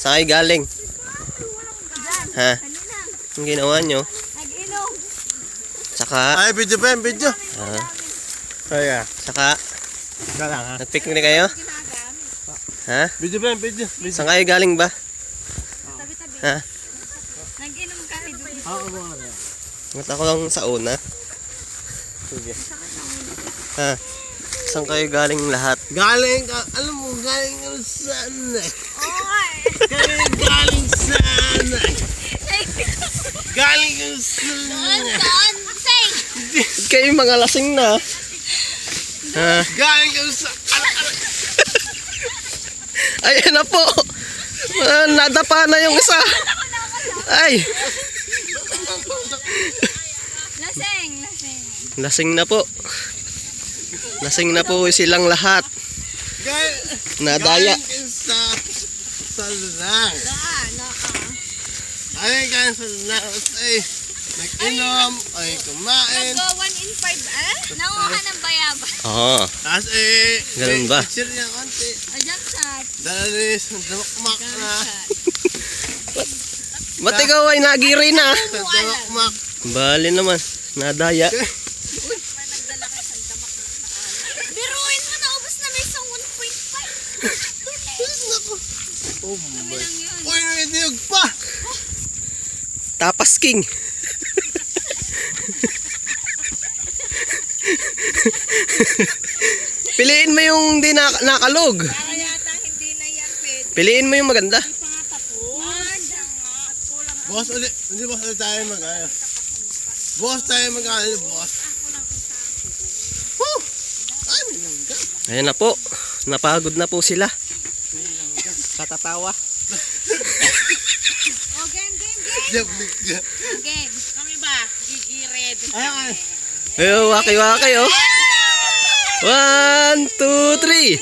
Saan kayo galing? Ha? Ang ginawa nyo? Nag-inom. Saka? Ay, video pa yan, video. Kaya. Saka? Galang ha. Nag-picnic kayo? Ha? Video pa yan, video. Saan kayo galing ba? Tabi-tabi. Ha? Nag-inom kami doon. Oo, mga na. Ngat ako lang sa una. Sige. Ha? Saan kayo galing lahat? Galing ka, alam mo, galing ka saan eh. Oo nga eh. Galing saan eh. Galing ka saan eh. Saan? Say! Ba't kayo mga lasing na? Ha? Galing ka saan. Ayan na po! Nadapa na yung isa! Ay! Laseng, laseng. Lasing na po. Lasing na po silang lahat. Nadaya. Galing ka sa lang. Naka. Ay, galing sa lang. Ay, nag-inom, ay kumain. Nag-go 1 in 5, Nanguha ng bayaba. Oo. Tapos eh, Ganun ba? picture niya konti. Ajak shot. Dalalis, damakmak na. Ba't ikaw ay nagiri na? Damakmak. Bali naman. Nadaya. Nagdala kayo sa damak na saan. Biruin mo, naubos na may isang 1.5. Oh Kami my. lang yun. Uy, nangitiyog pa. Tapas king. Piliin mo yung di nakalog. Para yata hindi na yan pwede. Piliin mo yung maganda. Boss, ulit. Hindi boss, ulit tayo mag-ayos. Boss, tayo mag-ayos, boss. Woo! Ay, may langga. Ayan na po. Napagod na po sila. Katatawa. Oh, game. Jablik ka. Game. Kami ba? Gigi red. Ay, ay. Ayo, waki-waki oh. 1, 2, 3.